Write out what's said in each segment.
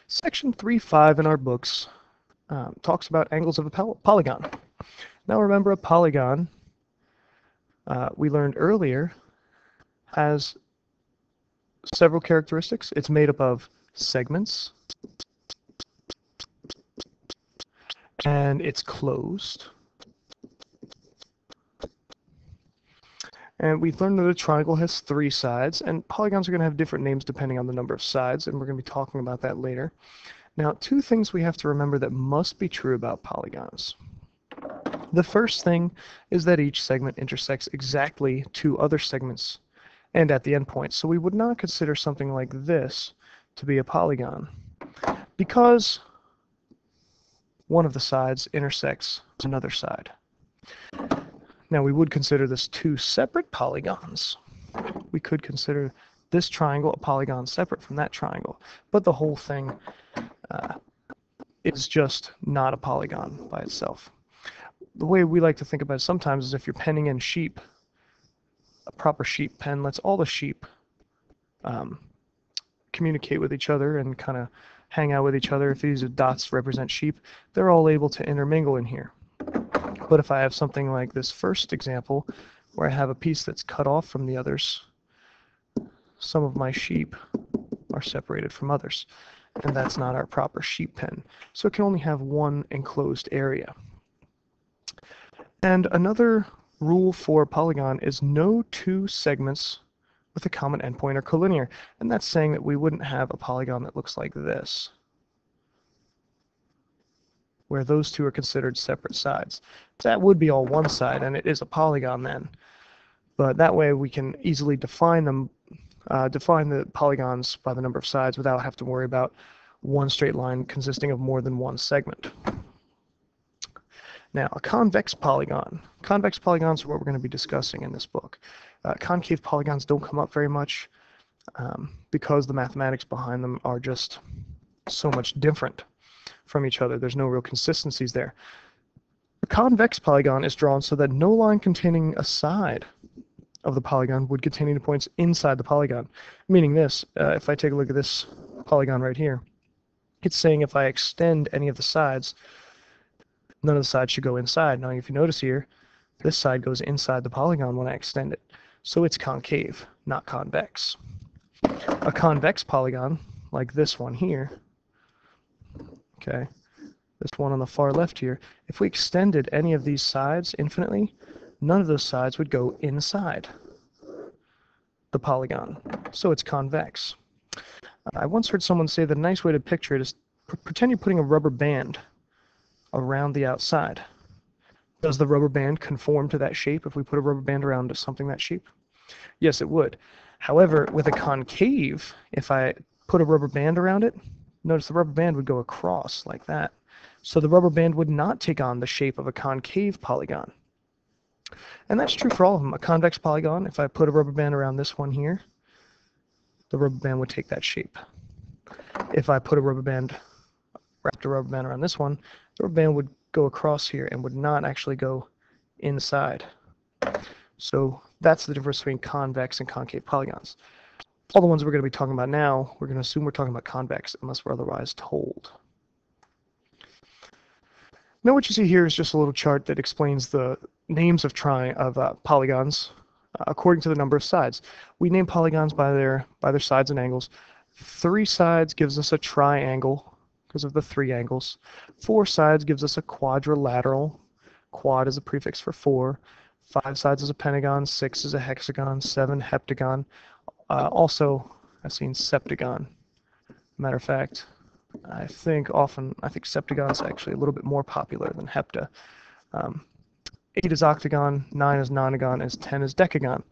Section 3.5 in our books talks about angles of a polygon. Now remember, a polygon, we learned earlier, has several characteristics. It's made up of segments, and it's closed. And we've learned that a triangle has 3 sides, and polygons are going to have different names depending on the number of sides, and we're going to be talking about that later. Now, 2 things we have to remember that must be true about polygons. The first thing is that each segment intersects exactly 2 other segments and at the endpoint. So we would not consider something like this to be a polygon because one of the sides intersects another side. Now we would consider this 2 separate polygons. We could consider this triangle a polygon separate from that triangle, but the whole thing is just not a polygon by itself. The way we like to think about it sometimes is if you're penning in sheep, a proper sheep pen lets all the sheep communicate with each other and kind of hang out with each other. If these dots represent sheep, they're all able to intermingle in here. But if I have something like this first example, where I have a piece that's cut off from the others, some of my sheep are separated from others, and that's not our proper sheep pen. So it can only have one enclosed area. And another rule for a polygon is no 2 segments with a common endpoint are collinear, and that's saying that we wouldn't have a polygon that looks like this, where those 2 are considered separate sides. That would be all one side, and it is a polygon then. But that way we can easily define them, define the polygons by the number of sides without having to worry about one straight line consisting of more than one segment. Now, a convex polygon. Convex polygons are what we're going to be discussing in this book. Concave polygons don't come up very much because the mathematics behind them are just so much different from each other. There's no real consistencies there. A convex polygon is drawn so that no line containing a side of the polygon would contain any points inside the polygon. Meaning this, if I take a look at this polygon right here, it's saying if I extend any of the sides, none of the sides should go inside. Now if you notice here, this side goes inside the polygon when I extend it. So it's concave, not convex. A convex polygon, like this one here, okay, this one on the far left here, if we extended any of these sides infinitely, none of those sides would go inside the polygon. So it's convex. I once heard someone say that a nice way to picture it is pretend you're putting a rubber band around the outside. Does the rubber band conform to that shape if we put a rubber band around something that shape? Yes, it would. However, with a concave, if I put a rubber band around it, notice the rubber band would go across like that. So the rubber band would not take on the shape of a concave polygon. And that's true for all of them. A convex polygon, if I put a rubber band around this one here, the rubber band would take that shape. If I put a rubber band, wrapped a rubber band around this one, the rubber band would go across here and would not actually go inside. So that's the difference between convex and concave polygons. All the ones we're going to be talking about now, we're going to assume we're talking about convex unless we're otherwise told. Now what you see here is just a little chart that explains the names of polygons according to the number of sides. We name polygons by their sides and angles. 3 sides gives us a triangle because of the 3 angles. 4 sides gives us a quadrilateral. Quad is a prefix for 4. 5 sides is a pentagon. 6 is a hexagon. 7 heptagon. Also, I've seen septagon. Matter of fact, I think septagon is actually a little bit more popular than hepta. 8 is octagon, 9 is nonagon, and 10 is decagon.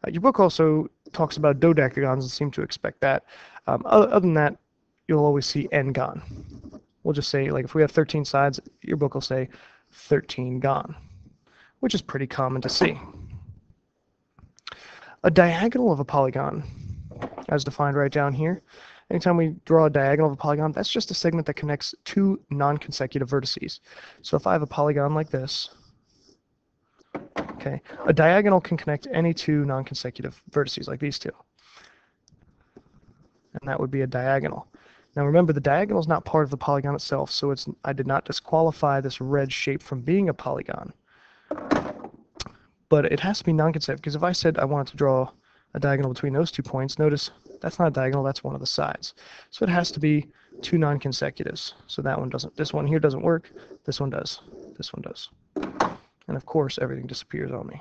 Your book also talks about dodecagons and seem to expect that. Other than that, you'll always see n-gon. We'll just say, like, if we have 13 sides, your book will say 13-gon, which is pretty common to see. A diagonal of a polygon, as defined right down here, anytime we draw a diagonal of a polygon, that's just a segment that connects 2 non-consecutive vertices. So if I have a polygon like this, okay, a diagonal can connect any 2 non-consecutive vertices like these 2. and that would be a diagonal. Now remember, the diagonal is not part of the polygon itself, so I did not disqualify this red shape from being a polygon. But it has to be non-consecutive, because if I said I wanted to draw a diagonal between those 2 points, notice that's not a diagonal, that's one of the sides. So it has to be 2 non-consecutives. So that one doesn't, this one here doesn't work, this one does, this one does. And of course, everything disappears on me.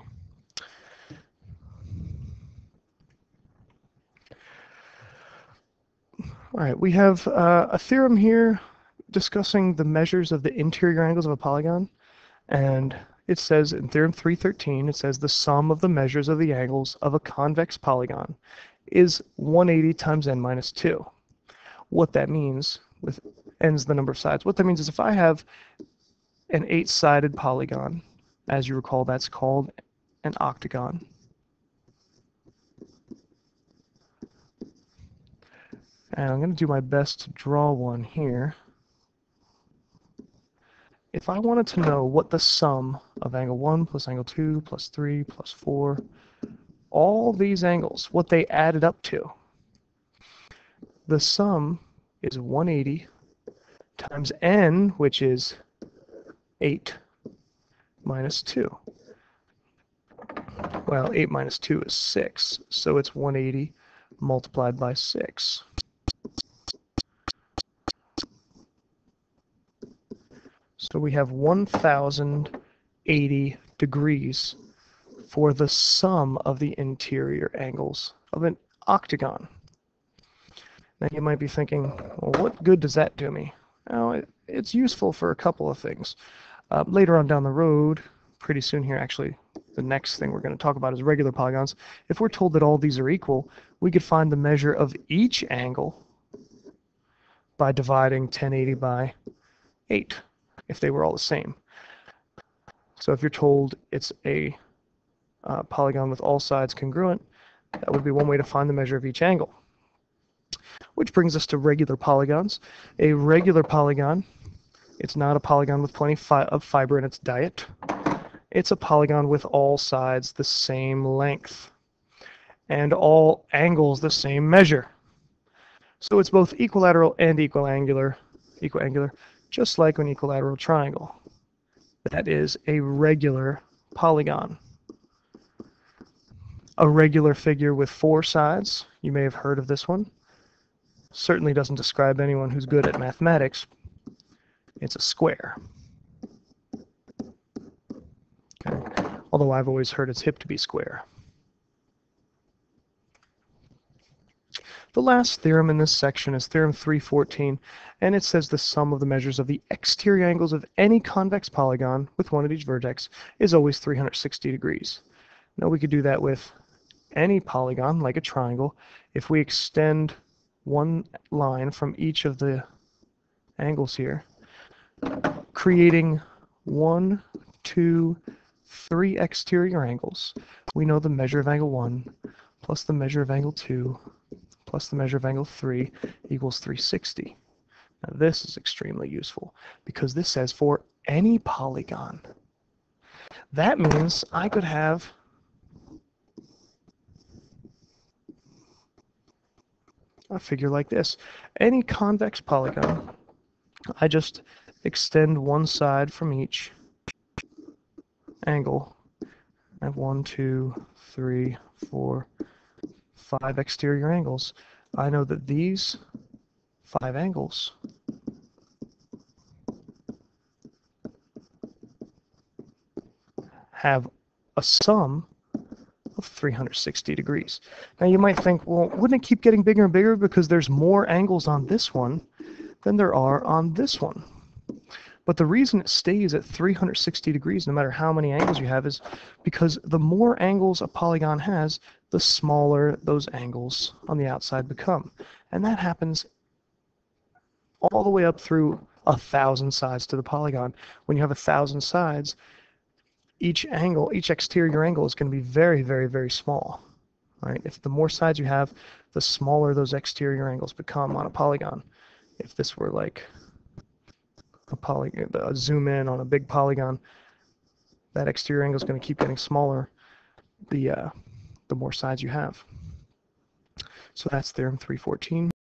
All right, we have a theorem here discussing the measures of the interior angles of a polygon. And it says in theorem 313, it says the sum of the measures of the angles of a convex polygon is 180 times n minus 2. What that means, with n's the number of sides, what that means is if I have an 8-sided polygon, as you recall, that's called an octagon. And I'm going to do my best to draw one here. If I wanted to know what the sum of angle 1 plus angle 2 plus 3 plus 4, all these angles, what they added up to, the sum is 180 times n, which is 8 minus 2. Well, 8 minus 2 is 6, so it's 180 multiplied by 6. So we have 1080 degrees for the sum of the interior angles of an octagon. Now you might be thinking, well, what good does that do me? Well, it's useful for a couple of things. Later on down the road, pretty soon here actually, the next thing we're going to talk about is regular polygons. If we're told that all these are equal, we could find the measure of each angle by dividing 1080 by 8, if they were all the same. So if you're told it's a polygon with all sides congruent, that would be one way to find the measure of each angle. Which brings us to regular polygons. A regular polygon, it's not a polygon with plenty of fiber in its diet. It's a polygon with all sides the same length and all angles the same measure. So it's both equilateral and equiangular, just like an equilateral triangle. That is a regular polygon. A regular figure with 4 sides, you may have heard of this one. Certainly doesn't describe anyone who's good at mathematics. It's a square. Okay. Although I've always heard it's hip to be square. The last theorem in this section is theorem 314, and it says the sum of the measures of the exterior angles of any convex polygon with one at each vertex is always 360 degrees. Now we could do that with any polygon, like a triangle. If we extend one line from each of the angles here, creating 1, 2, 3 exterior angles, we know the measure of angle 1 plus the measure of angle 2 plus the measure of angle 3 equals 360. Now this is extremely useful because this says for any polygon. That means I could have a figure like this. Any convex polygon, I just extend one side from each angle. I have 1, 2, 3, 4, 5 exterior angles. I know that these 5 angles have a sum of 360 degrees. Now you might think, well, wouldn't it keep getting bigger and bigger because there's more angles on this one than there are on this one? But the reason it stays at 360 degrees no matter how many angles you have is because the more angles a polygon has, the smaller those angles on the outside become. And that happens all the way up through 1,000 sides to the polygon. When you have 1,000 sides, each angle, each exterior angle is going to be very, very, very small. Right? If the more sides you have, the smaller those exterior angles become on a polygon. If this were like a zoom in on a big polygon, that exterior angle is going to keep getting smaller the more sides you have. So that's theorem 314.